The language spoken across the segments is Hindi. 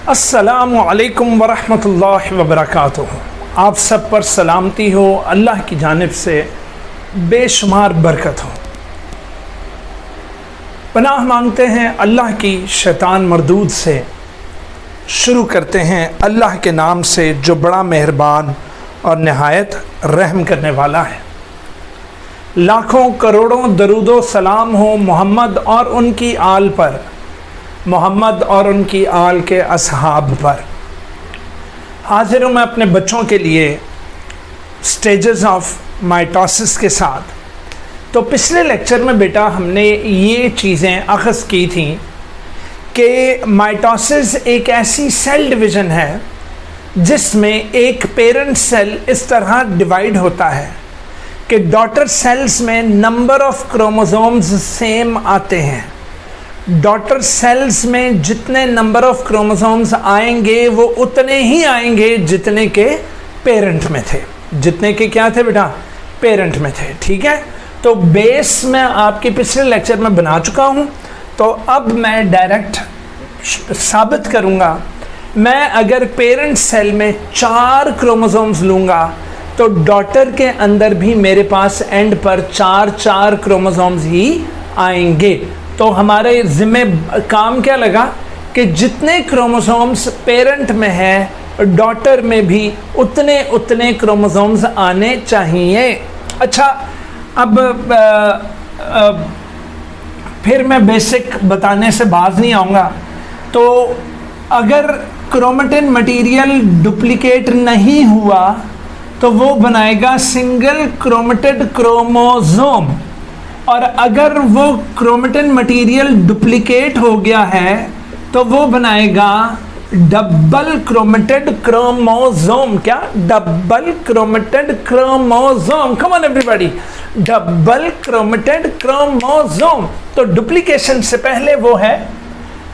अस्सलामु अलैकुम वरहमतुल्लाहि वबरकातुहू। आप सब पर सलामती हो, अल्लाह की जानिब से बेशुमार बरकत हो। पनाह मांगते हैं अल्लाह की शैतान मरदूद से। शुरू करते हैं अल्लाह के नाम से जो बड़ा मेहरबान और नहायत रहम करने वाला है। लाखों करोड़ों दरूदो सलाम हो मोहम्मद और उनकी आल पर, मोहम्मद और उनकी आल के असहाब पर। हाजिर हूँ मैं अपने बच्चों के लिए स्टेजेस ऑफ माइटोसिस के साथ। तो पिछले लेक्चर में बेटा हमने ये चीज़ें अख़ज़ की थी कि माइटोसिस एक ऐसी सेल डिवीज़न है जिसमें एक पेरेंट सेल इस तरह डिवाइड होता है कि डॉटर सेल्स में नंबर ऑफ क्रोमोसोम्स सेम आते हैं। डॉटर सेल्स में जितने नंबर ऑफ क्रोमोसोम्स आएंगे वो उतने ही आएंगे जितने के पेरेंट में थे। जितने के क्या थे बेटा? पेरेंट में थे। ठीक है, तो बेस मैं आपके पिछले लेक्चर में बना चुका हूँ। तो अब मैं डायरेक्ट साबित करूँगा। मैं अगर पेरेंट सेल में 4 क्रोमोसोम्स लूँगा तो डॉटर के अंदर भी मेरे पास एंड पर 4 क्रोमोसोम्स ही आएंगे। तो हमारे ज़िम्मे काम क्या लगा कि जितने क्रोमोसोम्स पेरेंट में है डॉटर में भी उतने क्रोमोसोम्स आने चाहिए। अच्छा, अब फिर मैं बेसिक बताने से बाज नहीं आऊँगा। तो अगर क्रोमेटिन मटेरियल डुप्लीकेट नहीं हुआ तो वो बनाएगा सिंगल क्रोमेटेड क्रोमोसोम, और अगर वो क्रोमेटिन मटेरियल डुप्लीकेट हो गया है तो वो बनाएगा डबल क्रोमेटेड क्रोमोसोम। क्या? Double chromatid chromosome. Come on everybody, double chromatid chromosome. तो डुप्लीकेशन से पहले वो है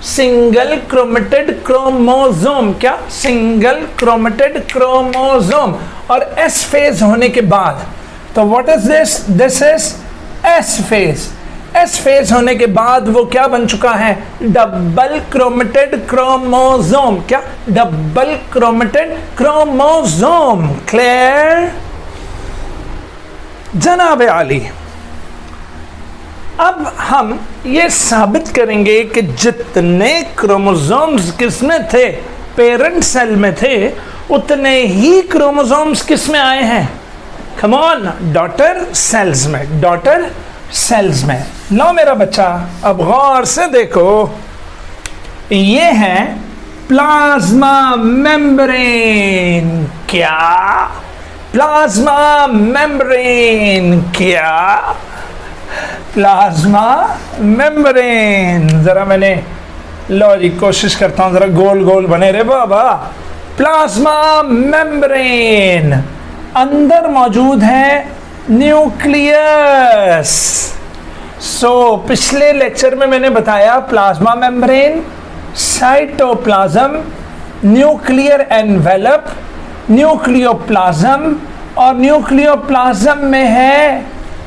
सिंगल क्रोमेटेड क्रोमोसोम। क्या? Single chromatid chromosome. और एस फेज होने के बाद तो what is this? This is S phase. S phase होने के बाद वो क्या बन चुका है? Double chromatid chromosome. क्या? Double chromatid chromosome. क्लियर जनाब आली? अब हम ये साबित करेंगे कि जितने क्रोमोसोम्स किसमें थे? पेरेंट सेल में थे, उतने ही क्रोमोसोम्स किसमें आए हैं? कम ऑन, डॉटर सेल्स में। डॉटर सेल्स में। लो मेरा बच्चा, अब गौर से देखो, ये है प्लाज्मा मेम्ब्रेन। क्या? Plasma membrane. क्या? Plasma membrane. जरा मैंने लो जी कोशिश करता हूँ जरा गोल गोल बने रे बाबा। प्लाज्मा मेम्ब्रेन, अंदर मौजूद है न्यूक्लियस। पिछले लेक्चर में मैंने बताया plasma membrane, cytoplasm, nuclear envelope, nucleoplasm, और न्यूक्लियोप्लाज्म में है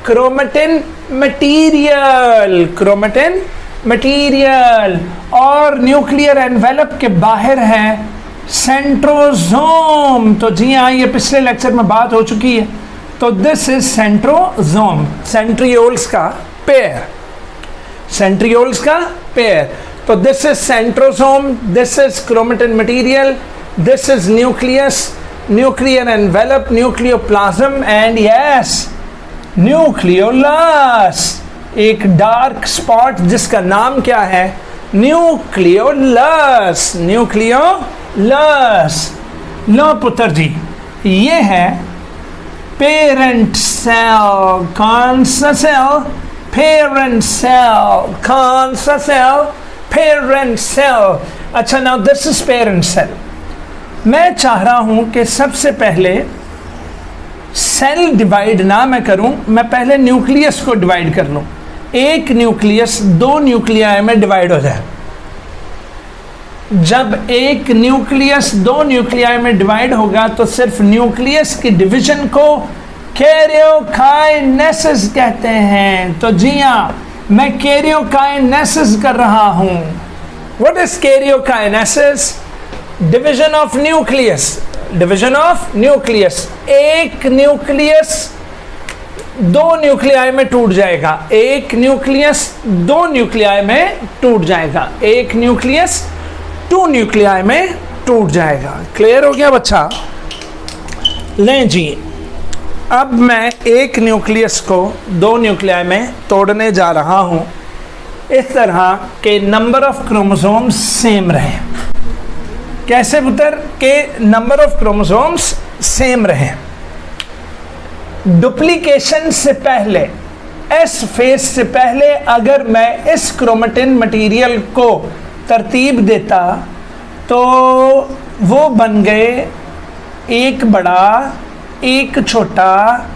क्रोमेटिन मटेरियल। Chromatin material. और न्यूक्लियर एनवेलप के बाहर है सेंट्रोसोम। तो जी हाँ, ये पिछले लेक्चर में बात हो चुकी है। तो दिस इज सेंट्रोसोम, सेंट्रियोल्स का पेयर। सेंट्रियोल्स का पेयर। तो this is centrosome, this is chromatin material, this is nucleus, nuclear envelope, nucleoplasm, and yes nucleolus. एक डार्क स्पॉट जिसका नाम क्या है? न्यूक्लियोलस। न्यूक्लियोलस। लो पुत्र जी, ये है पेरेंट सेल। कौन सा सेल? Parent cell. कौन सा सेल? Parent cell. अच्छा, now this is parent cell. मैं चाह रहा हूं कि सबसे पहले सेल डिवाइड ना मैं करूं, मैं पहले न्यूक्लियस को डिवाइड कर लूं। एक न्यूक्लियस 2 न्यूक्लियाई में डिवाइड हो जाए। जब एक न्यूक्लियस 2 न्यूक्लियाई में डिवाइड होगा तो सिर्फ न्यूक्लियस की डिवीजन को कैरियोकाइनेसिस कहते हैं। तो जी हाँ, मैं कैरियोकाइनेसिस कर रहा हूं। What is karyokinesis? Division of nucleus, division of nucleus, एक न्यूक्लियस दो न्यूक्लियाई में टूट जाएगा, एक न्यूक्लियस दो न्यूक्लियाई में टूट जाएगा, एक न्यूक्लियस टू न्यूक्लियाई में टूट जाएगा। क्लियर हो गया बच्चा? लें जी, अब मैं एक न्यूक्लियस को दो न्यूक्लियाई में तोड़ने जा रहा हूं इस तरह के नंबर ऑफ क्रोमोसोम्स सेम रहे। कैसे पुत्र? के नंबर ऑफ क्रोमोसोम्स सेम रहे। डुप्लीकेशन से पहले, एस फेज से पहले अगर मैं इस क्रोमेटिन मटेरियल को तरतीब देता तो वो बन गए एक बड़ा, एक छोटा,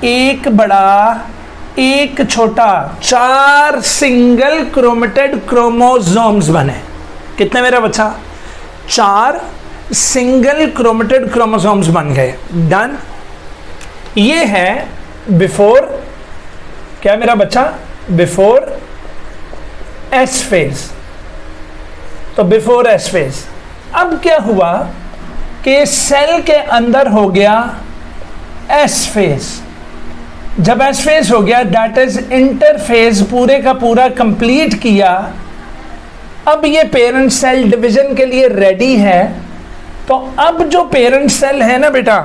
एक बड़ा, एक छोटा, चार सिंगल क्रोमेटेड क्रोमोसोम्स बने। कितने मेरा बच्चा? चार सिंगल क्रोमेटेड क्रोमोसोम्स बन गए। डन। ये है बिफोर, क्या मेरा बच्चा? Before S phase. तो बिफोर एस फेज। अब क्या हुआ कि सेल के अंदर हो गया एस फेज। जब एस फेज हो गया, दैट इज इंटरफेज पूरे का पूरा कंप्लीट किया। अब ये पेरेंट सेल डिवीजन के लिए रेडी है। तो अब जो पेरेंट सेल है ना बेटा,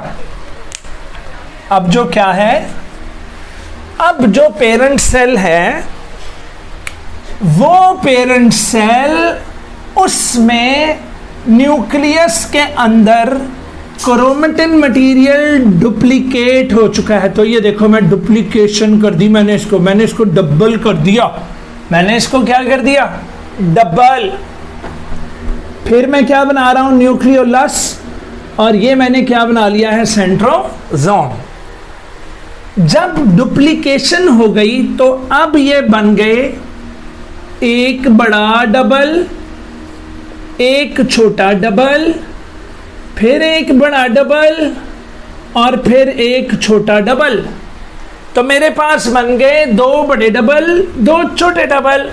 अब जो क्या है, अब जो पेरेंट सेल है वो पेरेंट सेल, उसमें न्यूक्लियस के अंदर क्रोमेटिन मटेरियल डुप्लीकेट हो चुका है। तो ये देखो, मैं डुप्लीकेशन कर दी, मैंने इसको डबल कर दिया। मैंने इसको क्या कर दिया? डबल। फिर मैं क्या बना रहा हूं? न्यूक्लियोलस। और ये मैंने क्या बना लिया है? सेंट्रोसोम। जब डुप्लीकेशन हो गई तो अब ये बन गए एक बड़ा डबल, एक छोटा डबल, फिर एक बड़ा डबल और फिर एक छोटा डबल। तो मेरे पास बन गए दो बड़े डबल, दो छोटे डबल,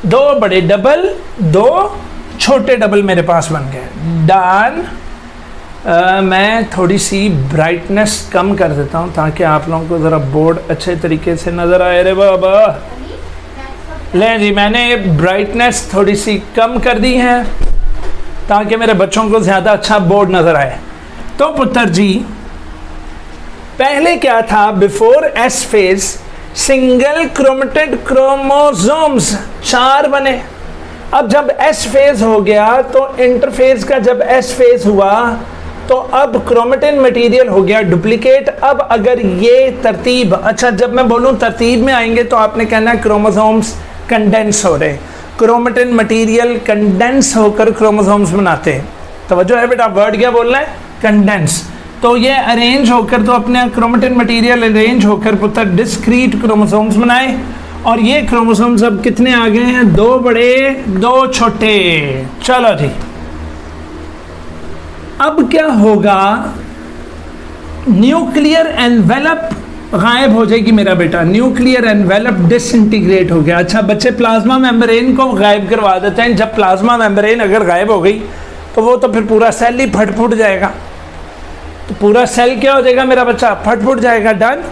दो बड़े डबल, दो छोटे डबल मेरे पास बन गए। डन। मैं थोड़ी सी ब्राइटनेस कम कर देता हूँ ताकि आप लोगों को ज़रा बोर्ड अच्छे तरीके से नज़र आए। रे बाबा, ले जी, मैंने ब्राइटनेस थोड़ी सी कम कर दी है ताकि मेरे बच्चों को ज़्यादा अच्छा बोर्ड नज़र आए। तो पुत्र जी, पहले क्या था? Before S phase single chromatid chromosomes चार बने। अब जब एस फेज हो गया तो इंटरफेज का जब एस फेज हुआ तो अब क्रोमेटिन मटेरियल हो गया डुप्लीकेट। अब अगर ये तरतीब, अच्छा जब मैं बोलूँ तरतीब में आएंगे तो आपने कहना क्रोमोसोम्स कंडेंस हो रहे, क्रोमेटिन मटेरियल कंडेंस होकर क्रोमोसोम्स बनाते हैं। तवज्जो है बेटा, वर्ड क्या बोलना है? कंडेंस। तो ये अरेंज होकर, तो अपने क्रोमेटिन मटेरियल अरेंज होकर पुत्र डिस्क्रीट क्रोमोसोम्स बनाए। और ये क्रोमोसोम्स अब कितने आ गए हैं? दो बड़े, दो छोटे। चलो जी, अब क्या होगा? न्यूक्लियर एनवेलप गायब हो जाएगी मेरा बेटा। न्यूक्लियर एनवेलप डिसइंटीग्रेट हो गया। अच्छा बच्चे, प्लाज्मा मेम्ब्रेन को गायब करवा देते हैं। जब प्लाज्मा मेम्ब्रेन अगर गायब हो गई तो वो तो फिर पूरा सेल ही फट जाएगा। तो पूरा सेल क्या हो जाएगा मेरा बच्चा? फट जाएगा। डन।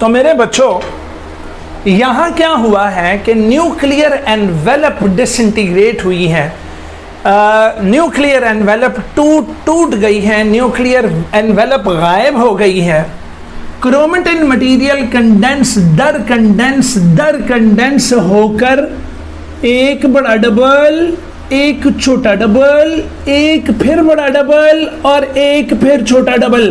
तो मेरे बच्चों, यहां क्या हुआ है कि न्यूक्लियर एनवेलप डिसइंटीग्रेट हुई है। न्यूक्लियर एनवेलप टूट गई है, न्यूक्लियर एनवेलप गायब हो गई है। क्रोमेटिन मटेरियल कंडेंस दर कंडेंस होकर एक बड़ा डबल, एक छोटा डबल, एक फिर बड़ा डबल और एक फिर छोटा डबल।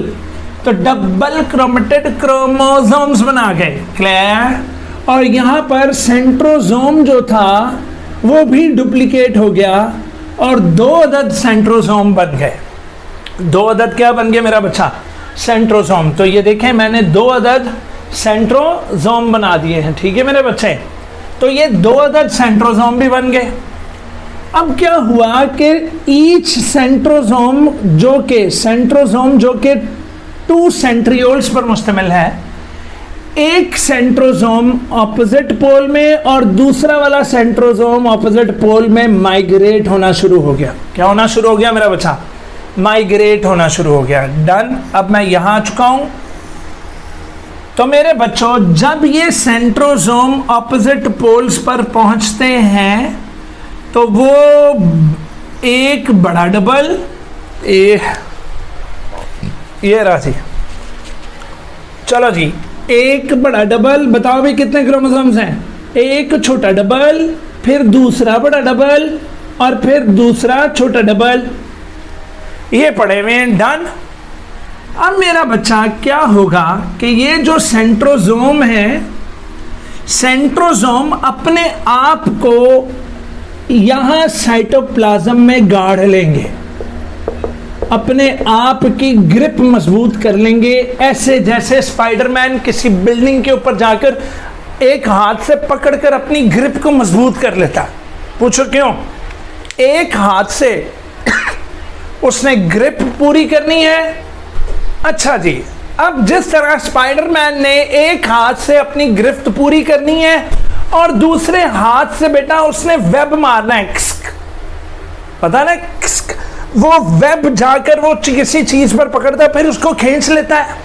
तो डबल क्रोमेटेड क्रोमोसोम्स बना गए। क्लियर? और यहाँ पर सेंट्रोसोम जो था वो भी डुप्लीकेट हो गया और दो अदद सेंट्रोसोम बन गए। दो अदद क्या बन गए मेरा बच्चा? सेंट्रोसोम। तो ये देखें, मैंने दो अदद सेंट्रोसोम बना दिए हैं। ठीक है मेरे बच्चे? तो ये दो अदद सेंट्रोसोम भी बन गए। अब क्या हुआ कि ईच सेंट्रोसोम जो के टू सेंट्रियोल्स पर मुश्तमिल है, एक सेंट्रोसोम ऑपोजिट पोल में और दूसरा वाला सेंट्रोसोम ऑपोजिट पोल में माइग्रेट होना शुरू हो गया। क्या होना शुरू हो गया मेरा बच्चा? माइग्रेट होना शुरू हो गया। डन। अब मैं यहां आ चुका हूं। तो मेरे बच्चों, जब ये सेंट्रोसोम ऑपोजिट पोल्स पर पहुंचते हैं तो वो एक बड़ा डबल, ये राशि, चलो जी, एक बड़ा डबल, बताओ भी कितने क्रोमोसोम्स हैं? एक छोटा डबल, फिर दूसरा बड़ा डबल और फिर दूसरा छोटा डबल, ये पड़े हुए हैं। डन। अब मेरा बच्चा क्या होगा कि ये जो सेंट्रोसोम है, सेंट्रोसोम अपने आप को यहां साइटोप्लाज्म में गाड़ लेंगे, अपने आप की ग्रिप मजबूत कर लेंगे, ऐसे जैसे स्पाइडरमैन किसी बिल्डिंग के ऊपर जाकर एक हाथ से पकड़कर अपनी ग्रिप को मजबूत कर लेता। पूछो क्यों? एक हाथ से उसने ग्रिप पूरी करनी है। अच्छा जी, अब जिस तरह स्पाइडरमैन ने एक हाथ से अपनी गिरफ्त पूरी करनी है और दूसरे हाथ से बेटा उसने वेब मारना है, पता ना, वो वेब जाकर वो किसी चीज पर पकड़ता है फिर उसको खींच लेता है।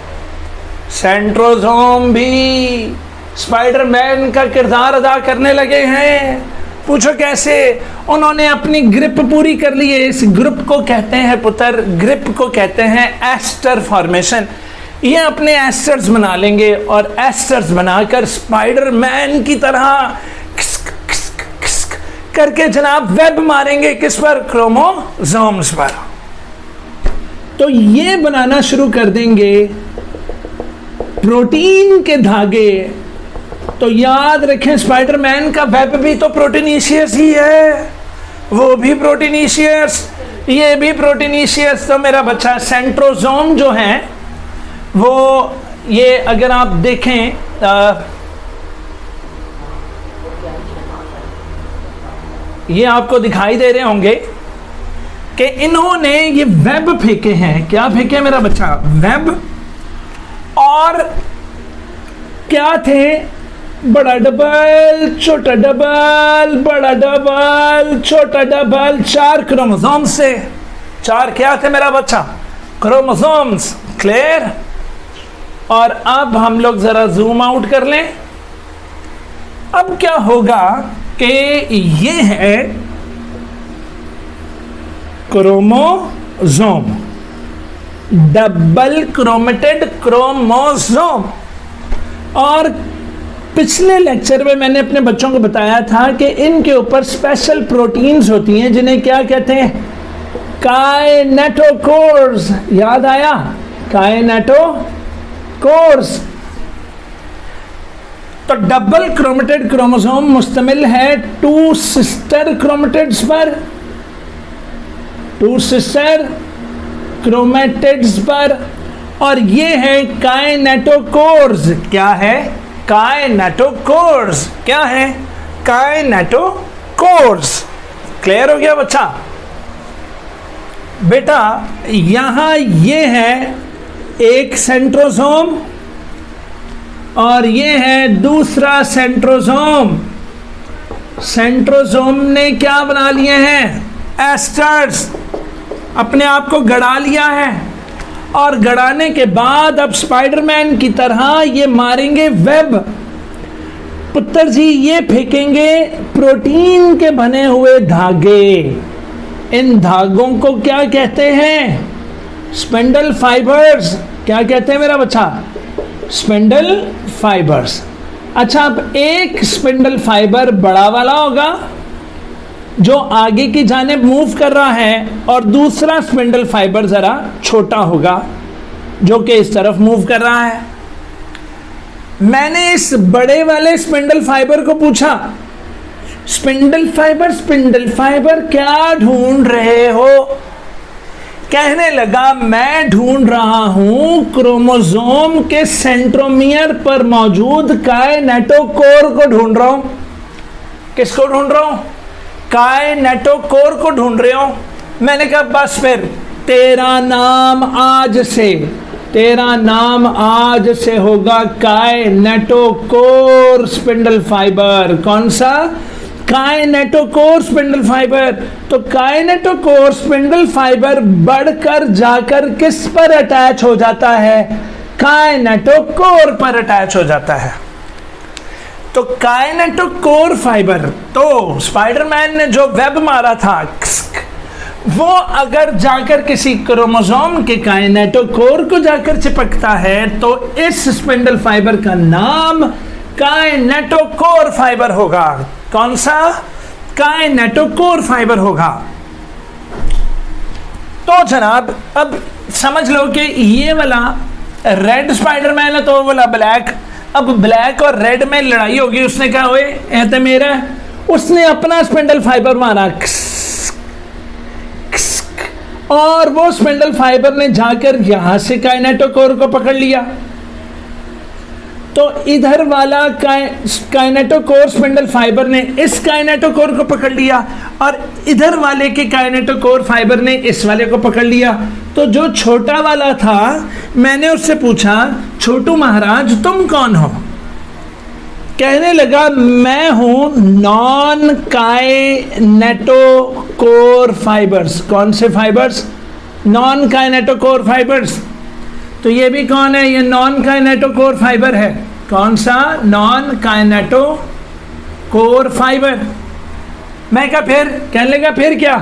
सेंट्रोसोम भी स्पाइडरमैन का किरदार अदा करने लगे हैं। पूछो कैसे? उन्होंने अपनी ग्रिप पूरी कर ली है। इस ग्रिप को कहते हैं पुत्र, ग्रिप को कहते हैं एस्टर फॉर्मेशन। ये अपने एस्टर्स बना लेंगे और एस्टर्स बनाकर स्पाइडरमैन की तरह करके जनाब वेब मारेंगे। किस पर? क्रोमोसोम्स पर। तो ये बनाना शुरू कर देंगे प्रोटीन के धागे। तो याद रखें, स्पाइडरमैन का वेब भी तो प्रोटीनीशियस ही है, वो भी प्रोटीनीशियस, ये भी प्रोटीनीशियस। तो मेरा बच्चा सेंट्रोसोम जो है वो, ये अगर आप देखें ये आपको दिखाई दे रहे होंगे कि इन्होंने ये वेब फेंके हैं। क्या फेंके मेरा बच्चा? वेब। और क्या थे? बड़ा डबल, छोटा डबल, बड़ा डबल, छोटा डबल, 4 क्रोमोसोम से। 4 क्या थे मेरा बच्चा? क्रोमोसोम्स। क्लियर? और अब हम लोग जरा जूम आउट कर लें। अब क्या होगा कि ये है क्रोमोसोम, डबल क्रोमेटेड क्रोमोसोम। और पिछले लेक्चर में मैंने अपने बच्चों को बताया था कि इनके ऊपर स्पेशल प्रोटीन्स होती हैं जिन्हें क्या कहते हैं? काइनेटोकोर्स। याद आया? काइनेटोकोर्स। तो डबल क्रोमेटेड क्रोमोसोम मुश्तमिल है 2 सिस्टर क्रोमेटिड्स पर, 2 सिस्टर क्रोमेटिड्स पर, और ये है काइनेटोकोर्स। क्या है? काइनेटोकोर्स। क्या है? काइनेटोकोर्स। क्लियर हो गया बच्चा? बेटा यहां ये है एक सेंट्रोसोम और ये है दूसरा सेंट्रोसोम। सेंट्रोसोम ने क्या बना लिए हैं? एस्टर्स। अपने आप को गड़ा लिया है और गड़ाने के बाद अब स्पाइडरमैन की तरह ये मारेंगे वेब। पुत्र जी ये फेंकेंगे प्रोटीन के बने हुए धागे। इन धागों को क्या कहते हैं? Spindle fibres. क्या कहते हैं मेरा बच्चा? Spindle fibres. अच्छा, अब एक स्पिंडल फाइबर बड़ा वाला होगा जो आगे की जानिब मूव कर रहा है और दूसरा स्पिंडल फाइबर जरा छोटा होगा जो कि इस तरफ मूव कर रहा है। मैंने इस बड़े वाले स्पिंडल फाइबर को पूछा, स्पिंडल फाइबर क्या ढूंढ रहे हो? कहने लगा मैं ढूंढ रहा हूं क्रोमोसोम के सेंट्रोमियर पर मौजूद काइनेटोकोर को ढूंढ रहा हूं। किसको ढूंढ रहा हूं? काइनेटोकोर को ढूंढ रहे हो। मैंने कहा बस फिर तेरा नाम आज से तेरा नाम आज से होगा काइनेटोकोर स्पिंडल फाइबर। कौन सा? Kinetochore spindle fibre. तो काइनेटोकोर स्पिंडल फाइबर बढ़कर जाकर किस पर अटैच हो जाता है? काइनेटोकोर पर अटैच हो जाता है। तो काइनेटोकोर फाइबर, तो स्पाइडरमैन ने जो वेब मारा था वो अगर जाकर किसी क्रोमोसोम के काइनेटोकोर को जाकर चिपकता है तो इस स्पिंडल फाइबर का नाम काइनेटोकोर फाइबर होगा। कौन सा? काइनेटोकोर फाइबर होगा। तो जनाब अब समझ लो कि ये वाला रेड स्पाइडरमैन है तो वो वाला ब्लैक। अब ब्लैक और रेड में लड़ाई होगी, उसने कहा हुए ऐसे मेरा, उसने अपना स्पिंडल फाइबर मारा और वो स्पिंडल फाइबर ने जाकर यहां से काइनेटोकोर को पकड़ लिया। तो इधर वाला काइनेटोकोर स्पिंडल फाइबर ने इस काइनेटोकोर को पकड़ लिया और इधर वाले के काइनेटोकोर फाइबर ने इस वाले को पकड़ लिया। तो जो छोटा वाला था, मैंने उससे पूछा, छोटू महाराज तुम कौन हो? कहने लगा मैं हूं नॉन काइनेटोकोर फाइबर्स। कौन से फाइबर्स? Non kinetochore fibres. तो ये भी कौन है? ये नॉन काइनेटोकोर फाइबर है। कौन सा? Non kinetochore fibre. मैं क्या फिर? कहने लगा फिर क्या?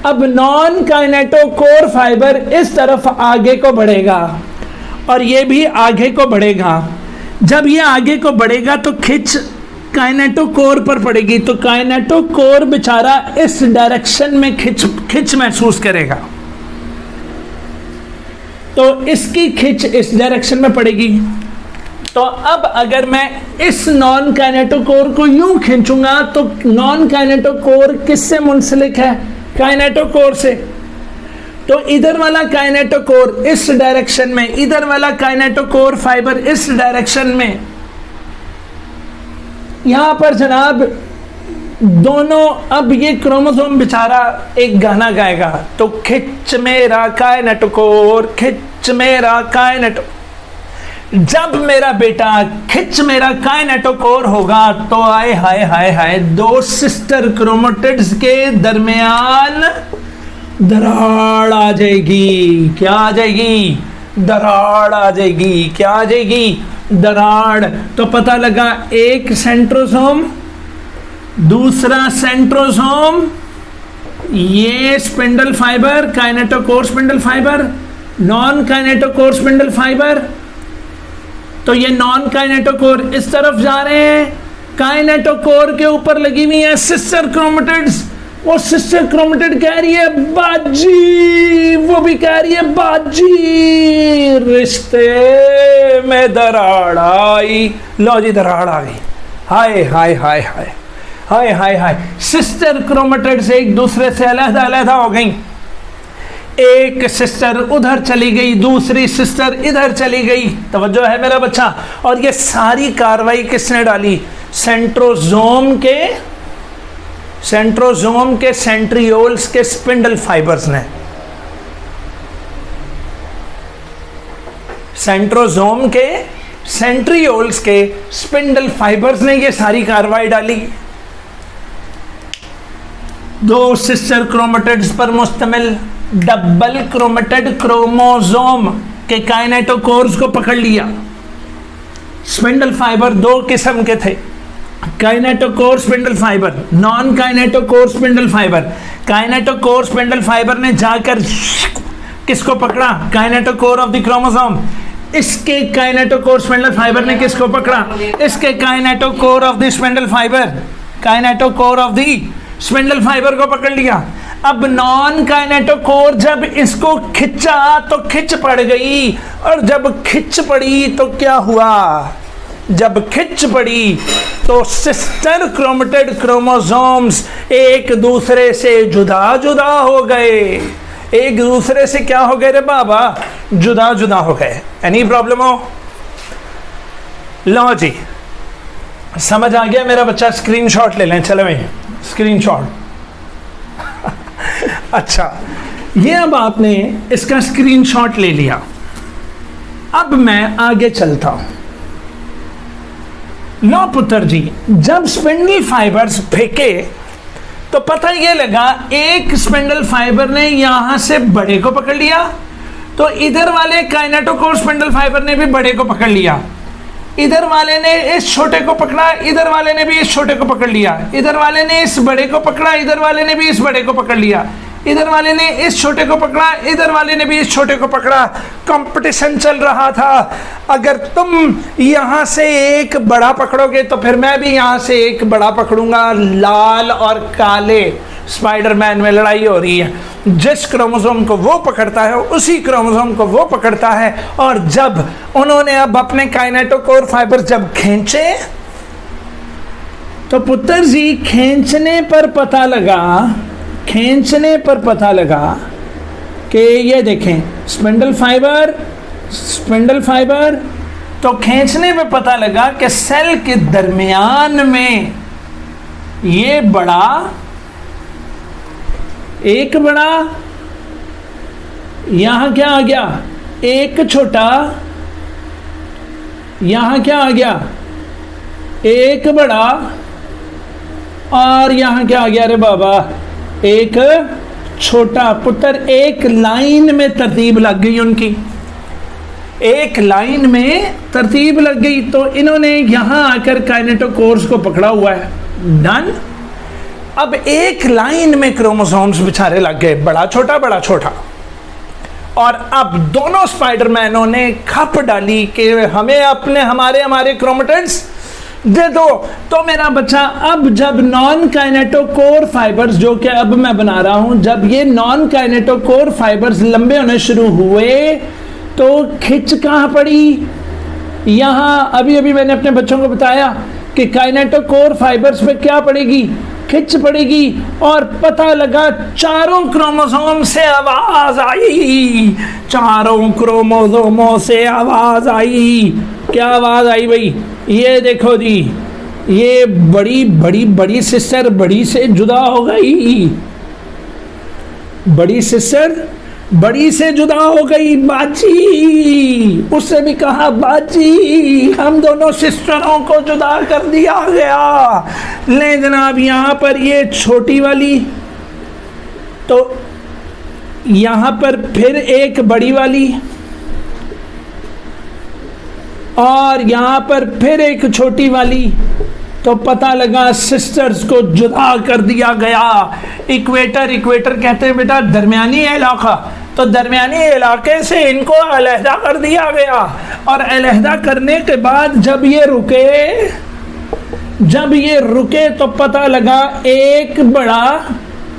अब नॉन काइनेटोकोर फाइबर इस तरफ आगे को बढ़ेगा और ये भी आगे को बढ़ेगा। जब ये आगे को बढ़ेगा तो खिंच काइनेटोकोर पर पड़ेगी, तो काइनेटोकोर बेचारा इस डायरेक्शन में खिंच महसूस करेगा। तो इसकी खिंच इस डायरेक्शन में पड़ेगी। तो अब अगर मैं इस नॉन काइनेटोकोर को यूं खींचूंगा तो नॉन काइनेटोकोर किससे मुंसलिक है? काइनेटोकोर से। तो इधर वाला काइनेटोकोर इस डायरेक्शन में, इधर वाला काइनेटोकोर फाइबर इस डायरेक्शन में। यहां पर जनाब दोनों, अब ये क्रोमोसोम बेचारा एक गाना गाएगा, तो खिंच मेरा काइनेटोकोर, खिंच मेरा काइनेटो। जब मेरा बेटा खिंच मेरा काइनेटोकोर होगा तो आए हाय हाय हाय, दो सिस्टर क्रोमेटिड्स के दरमियान दरार आ जाएगी। क्या आ जाएगी? दरार आ जाएगी। क्या आ जाएगी? दरार। तो पता लगा एक सेंट्रोसोम, दूसरा सेंट्रोसोम, ये spindle fibre kinetochore spindle fibre, non kinetochore spindle fibre. तो ये नॉन काइनेटोकोर इस तरफ जा रहे हैं, काइनेटोकोर के ऊपर लगी हुई है सिस्टर क्रोमेटिड्स। वो सिस्टर क्रोमेटिड कह रही है बाजी, वो भी कह रही है बाजी, रिश्ते में दरार आई। लो जी दरार आ गई। हाय हाय हाय हाय हाय हाय हाय। सिस्टर क्रोमेटिड्स एक दूसरे से अलग अलग हो गई। एक सिस्टर उधर चली गई, दूसरी सिस्टर इधर चली गई। तवज्जो है मेरा बच्चा? और ये सारी कार्रवाई किसने डाली? सेंट्रोसोम के सेंट्रियोल्स के स्पिंडल फाइबर्स ने। सेंट्रोसोम के सेंट्रियोल्स के स्पिंडल फाइबर्स ने ये सारी कार्रवाई डाली। दो सिस्टर क्रोमेटिड्स पर मुश्तमिल डबल क्रोमेटेड क्रोमोसोम के काइनेटोकोर्स को पकड़ लिया। स्पिंडल फाइबर दो किस्म के थे, kinetochore spindle fibre, non kinetochore spindle fibre. Kinetochore spindle fibre ने जाकर किसको पकड़ा? Kinetochore of the chromosome. इसके काइनेटोकोर स्पिंडल फाइबर ने किसको पकड़ा? इसके kinetochore of the spindle fibre, kinetochore of the spindle fibre को पकड़ लिया। अब नॉन काइनेटोकोर जब इसको खिंचा तो खिंच पड़ गई, और जब खिंच पड़ी तो क्या हुआ? जब खिंच पड़ी तो सिस्टर क्रोमेटेड क्रोमोसोम्स एक दूसरे से जुदा जुदा हो गए। एक दूसरे से क्या हो गए रे बाबा? जुदा जुदा हो गए। एनी प्रॉब्लम हो? लो जी, समझ आ गया मेरा बच्चा? स्क्रीनशॉट ले लें। चलो भाई स्क्रीनशॉट। अच्छा, ये अब आपने इसका स्क्रीनशॉट ले लिया। अब मैं आगे चलता हूं। लो पुत्र जी, जब स्पिंडल फाइबर्स फेंके तो पता ये लगा एक स्पिंडल फाइबर ने यहां से बड़े को पकड़ लिया, तो इधर वाले काइनेटोकोर स्पिंडल फाइबर ने भी बड़े को पकड़ लिया, इधर वाले ने इस छोटे को पकड़ा, इधर वाले ने भी इस छोटे को पकड़ लिया, इधर वाले ने इस बड़े को पकड़ा, इधर वाले ने भी इस बड़े को पकड़ लिया, इधर वाले ने इस छोटे को पकड़ा, इधर वाले ने भी इस छोटे को पकड़ा। कंपटीशन चल रहा था। अगर तुम यहां से एक बड़ा पकड़ोगे तो फिर मैं भी यहां से एक बड़ा पकड़ूंगा। लाल और काले स्पाइडरमैन में लड़ाई हो रही है। जिस क्रोमोसोम को वो पकड़ता है उसी क्रोमोसोम को वो पकड़ता है। और जब उन्होंने अब अपने काइनेटोकोर फाइबर जब खींचे तो पुत्र जी खींचने पर पता लगा कि ये देखें स्पिंडल फाइबर, तो खींचने पे पता लगा कि सेल के दरमियान में ये बड़ा, एक बड़ा, यहां क्या आ गया, एक छोटा, यहां क्या आ गया, एक बड़ा, और यहां क्या आ गया, अरे बाबा, एक छोटा। पुत्र एक लाइन में तरतीब लग गई उनकी, एक लाइन में तरतीब लग गई। तो इन्होंने यहां आकर काइनेटोकोर्स को पकड़ा हुआ है। डन। अब एक लाइन में क्रोमोसोम्स बेचारे लग गए, बड़ा छोटा बड़ा छोटा। और अब दोनों स्पाइडरमैनों ने खप डाली कि हमें अपने हमारे क्रोमेटिड्स दे दो। तो मेरा बच्चा, अब जब नॉन काइनेटोकोर फाइबर्स, जो कि अब मैं बना रहा हूं, जब ये नॉन काइनेटोकोर फाइबर्स लंबे होने शुरू हुए तो खिंच कहां पड़ी, यहां। अभी मैंने अपने बच्चों को बताया कि काइनेटोकोर फाइबर्स पे क्या पड़ेगी, खिंच पड़ेगी। और पता लगा चारों क्रोमोसोम से आवाज आई, चारों क्रोमोसोमों से आवाज आई। क्या आवाज आई भाई, ये देखो जी, ये बड़ी सिस्टर बड़ी से जुदा हो गई, बड़ी सिस्टर बड़ी से जुदा हो गई। बाजी, उससे भी कहा बाजी, हम दोनों सिस्टरों को जुदा कर दिया गया। ले जनाब, यहां पर ये छोटी वाली, तो यहां पर फिर एक बड़ी वाली, और यहां पर फिर एक छोटी वाली। तो पता लगा सिस्टर्स को जुदा कर दिया गया। इक्वेटर कहते हैं बेटा दरमियानी इलाका, तो दरमियानी इलाके से इनको अलहदा कर दिया गया। और अलहदा करने के बाद जब ये रुके तो पता लगा एक बड़ा,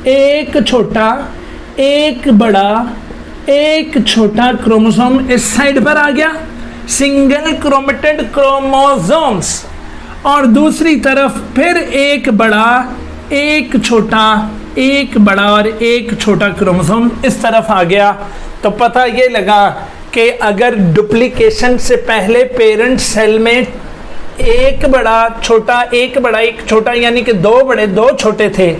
एक छोटा, एक बड़ा, एक छोटा क्रोमोसोम इस साइड पर आ गया, सिंगल क्रोमेटेड क्रोमोसोम्स। और दूसरी तरफ फिर एक बड़ा, एक छोटा, एक बड़ा और एक छोटा क्रोमोसोम इस तरफ आ गया। तो पता ये लगा कि अगर डुप्लीकेशन से पहले पेरेंट सेल में एक बड़ा छोटा, एक बड़ा एक छोटा, यानी कि दो बड़े दो छोटे थे,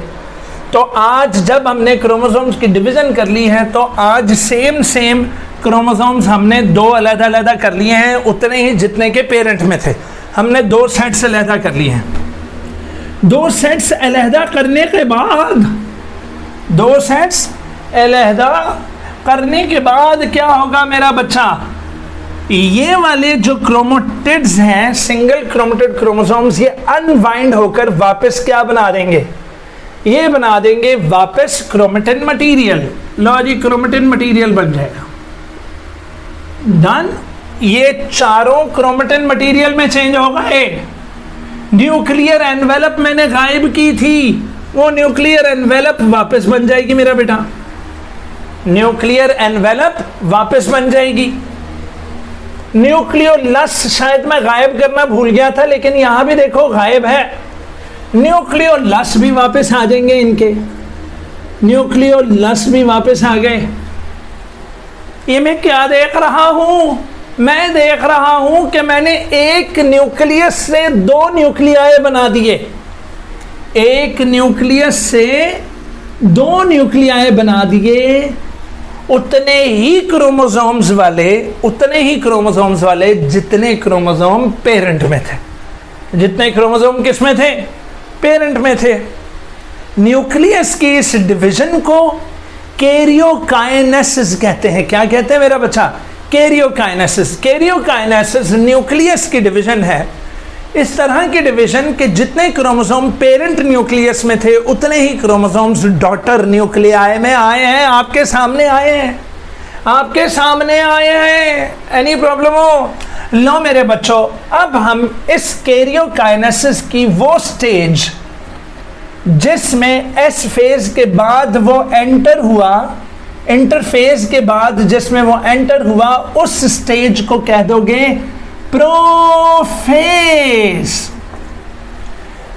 तो आज जब हमने क्रोमोसोम्स की डिवीजन कर ली है तो आज सेम क्रोमोसोम्स हमने दो अलग-अलग कर लिए हैं, उतने ही जितने के पेरेंट में थे। हमने दो सेट्स अलहदा कर लिए हैं। दो सेट्स अलहदा करने के बाद क्या होगा मेरा बच्चा, ये वाले जो क्रोमेटिड्स हैं, सिंगल क्रोमेटिड क्रोमोसोम्स, ये अनवाइंड होकर वापस क्या बना देंगे, ये बना देंगे वापस क्रोमेटिन मटेरियल। लो जी, क्रोमेटिन मटेरियल बन जाएगा। डन। ये चारों क्रोमेटिन मटेरियल में चेंज हो गए। न्यूक्लियर एनवेलप मैंने गायब की थी, वो न्यूक्लियर एनवेलप वापस बन जाएगी मेरा बेटा, न्यूक्लियर एनवेलप वापस बन जाएगी। न्यूक्लियोलस शायद मैं गायब करना भूल गया था, लेकिन यहां भी देखो गायब है। न्यूक्लियोलस भी वापस आ जाएंगे इनके, न्यूक्लियोलस भी वापस आ गए। ये मैं क्या देख रहा हूं, मैं देख रहा हूं कि मैंने एक न्यूक्लियस से दो न्यूक्लियाई बना दिए, एक न्यूक्लियस से दो न्यूक्लियाई बना दिए। उतने ही क्रोमोसोम्स वाले जितने क्रोमोसोम पेरेंट में थे। जितने क्रोमोसोम किस में थे? पेरेंट में थे। न्यूक्लियस की इस डिवीजन को कैरियोकाइनेसिस कहते हैं। क्या कहते हैं मेरा बच्चा? कैरियोकाइनेसिस। कैरियोकाइनेसिस न्यूक्लियस की डिवीजन है। इस तरह के डिवीजन के जितने क्रोमोसोम पेरेंट न्यूक्लियस में थे उतने ही क्रोमोसोम्स डॉटर न्यूक्लियाई में आए हैं। आपके सामने आए हैं। एनी प्रॉब्लम हो? लो मेरे बच्चों, अब हम इस कैरियोकाइनेसिस की वो स्टेज जिसमें एस फेज के बाद वो इंटरफेज के बाद जिसमें वो एंटर हुआ, उस स्टेज को कह दोगे प्रोफेज।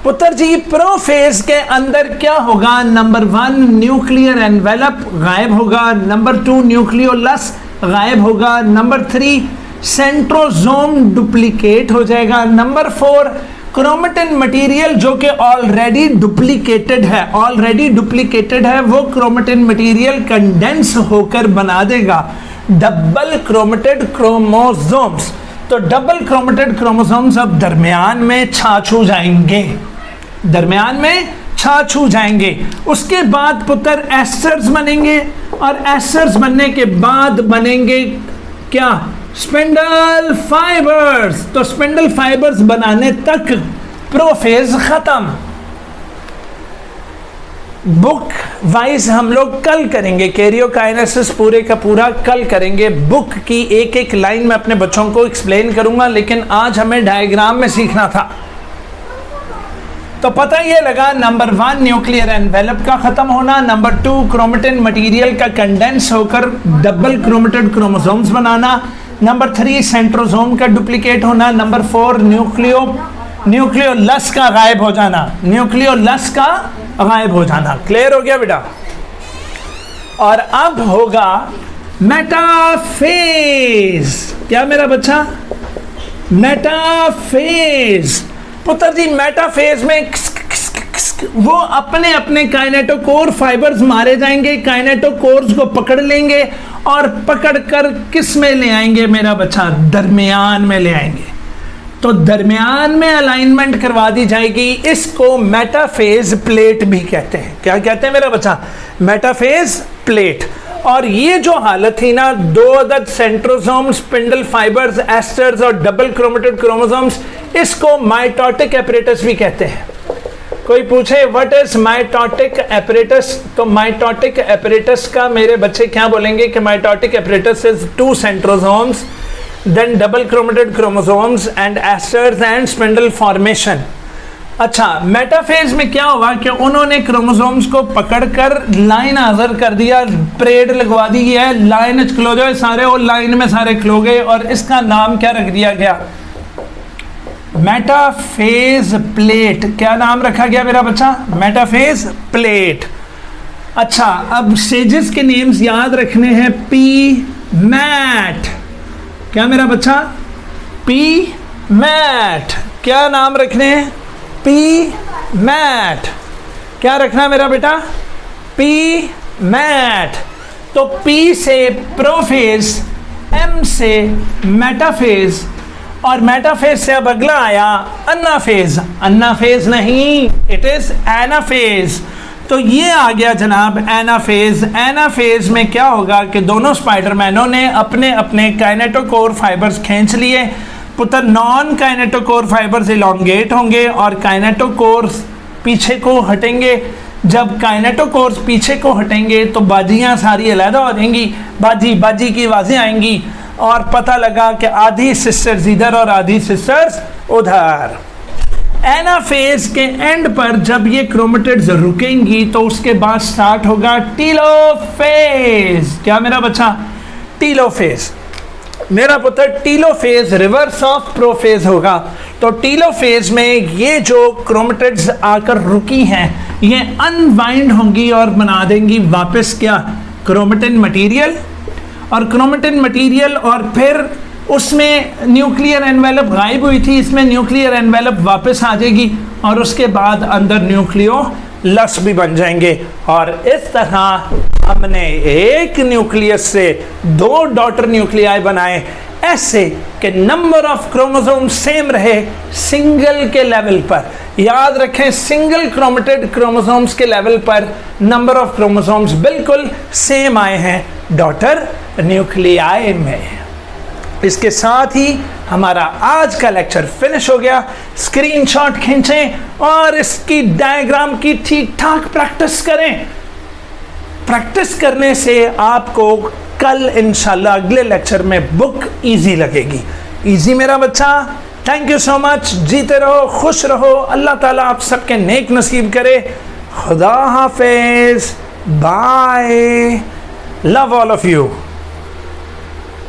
पुत्र जी, प्रोफेज के अंदर क्या होगा? नंबर 1 न्यूक्लियर एनवेलप गायब होगा। नंबर 2 न्यूक्लियोलस गायब होगा। नंबर 3 सेंट्रोसोम डुप्लीकेट हो जाएगा। नंबर 4 क्रोमेटिन मटेरियल जो कि ऑलरेडी डुप्लीकेटेड है, वो क्रोमेटिन मटेरियल कंडेंस होकर बना देगा डबल क्रोमेटेड क्रोमोसोम्स। तो डबल क्रोमेटेड क्रोमोसोम्स अब दरमियान में छाछू जाएंगे। उसके बाद पुत्र एस्टर्स बनेंगे, और एस्टर्स बनने के बाद बनेंगे क्या? Spindle fibres. तो स्पिंडल फाइबर्स बनाने तक प्रोफेज खत्म। बुक वाइज हम लोग कल करेंगे, कैरियोकाइनेसिस पूरे का पूरा कल करेंगे। बुक की एक एक लाइन में अपने बच्चों को एक्सप्लेन करूंगा, लेकिन आज हमें डायग्राम में सीखना था। तो पता ये लगा, नंबर 1 न्यूक्लियर एनवेलप का खत्म होना, नंबर 2 क्रोमेटिन मटेरियल का कंडेंस होकर डबल क्रोमेटेड क्रोमोसोम्स बनाना, नंबर 3 सेंट्रोसोम का डुप्लीकेट होना, नंबर 4 न्यूक्लियोलस का गायब हो जाना। क्लियर हो गया बेटा? और अब होगा मेटाफेज। क्या मेरा बच्चा? मेटाफेज। पुत्र जी, मेटाफेज में वो अपने काइनेटोकोर फाइबर्स मारे जाएंगे, काइनेटोकोर्स को पकड़ लेंगे और पकड़कर किस में ले आएंगे मेरा बच्चा? दरमियान में ले आएंगे। तो दरमियान में अलाइनमेंट करवा दी जाएगी। इसको मेटाफेज प्लेट भी कहते हैं। क्या कहते हैं मेरा बच्चा? Metaphase plate. और ये जो हालत थी ना, 2 अदद सेंट्रोसोम, स्पिंडल फाइबर्स, एस्टर्स और डबल क्रोमेटेड क्रोमोसोम्स, इसको माइटोटिक एपरेटस भी कहते हैं। कोई पूछे व्हाट इज माइटोटिक एपरेटस, तो माइटोटिक एपरेटस का मेरे बच्चे क्या बोलेंगे कि mitotic apparatus is 2 centrosomes, then double chromatid chromosomes and asters and spindle formation. अच्छा, मेटाफेज में क्या हुआ कि उन्होंने क्रोमोसोम्स को पकड़कर लाइन हाजिर कर दिया, परेड लगवा दी है, लाइन खलो जाए सारे, और लाइन में सारे खलो गए, और इसका नाम क्या रख दिया गया? Metaphase plate. क्या नाम रखा गया मेरा बच्चा? Metaphase plate. अच्छा, अब स्टेजेस के नेम्स याद रखने हैं। P mat. क्या मेरा बच्चा? P mat. क्या नाम रखने हैं? P mat. क्या रखना है मेरा बेटा? P mat. तो पी से प्रोफेज, एम से मेटाफेज, और मेटाफेज से अब अगला आया अन्नाफेज। अन्नाफेज नहीं, इट इज एनाफेज। तो ये आ गया जनाब एनाफेज। एनाफेज में क्या होगा कि दोनों स्पाइडरमैनों ने अपने अपने काइनेटोकोर फाइबर्स खींच लिए। पुत्र, नॉन काइनेटोकोर फाइबर्स इलोंगेट होंगे और काइनेटोकोर्स पीछे को हटेंगे। जब काइनेटोकोर्स पीछे को हटेंगे तो बाजियां सारी अलग हो जाएंगी, बाजी बाजी की आवाज़ें आएंगी, और पता लगा कि आधी सिस्टर्स इधर और आधी सिस्टर्स उधर। एनाफेज के एंड पर जब ये क्रोमेटिड्स रुकेंगी तो उसके बाद स्टार्ट होगा टीलोफेज। क्या मेरा बच्चा? टीलोफेज। मेरा पुत्र, टीलोफेज रिवर्स ऑफ प्रोफेज होगा। तो टीलोफेज में ये जो क्रोमेटिड्स आकर रुकी हैं, ये अनवाइंड होंगी और बना देंगी वापस क्या? Chromatin material. और क्रोमेटिन मटेरियल, और फिर उसमें न्यूक्लियर एनवेलप गायब हुई थी, इसमें न्यूक्लियर एनवेलप वापस आ जाएगी, और उसके बाद अंदर न्यूक्लियोलस भी बन जाएंगे। और इस तरह हमने एक न्यूक्लियस से 2 डॉटर न्यूक्लियाई बनाए, ऐसे कि नंबर ऑफ क्रोमोसोम सेम रहे सिंगल के लेवल पर। याद रखें, सिंगल क्रोमेटेड क्रोमोसोम्स के लेवल पर नंबर ऑफ क्रोमोसोम्स बिल्कुल सेम आए हैं डॉटर न्यूक्लियाई में। इसके साथ ही हमारा आज का लेक्चर फिनिश हो गया। स्क्रीनशॉट खींचें और इसकी डायग्राम की ठीक ठाक प्रैक्टिस करें। प्रैक्टिस करने से आपको कल इंशाल्लाह अगले लेक्चर में बुक इजी लगेगी। इजी मेरा बच्चा। Thank you so much. जीते रहो, खुश रहो। अल्लाह ताला आप सबके नेक नसीब करे। खुदा हाफिज। Bye. Love all of you.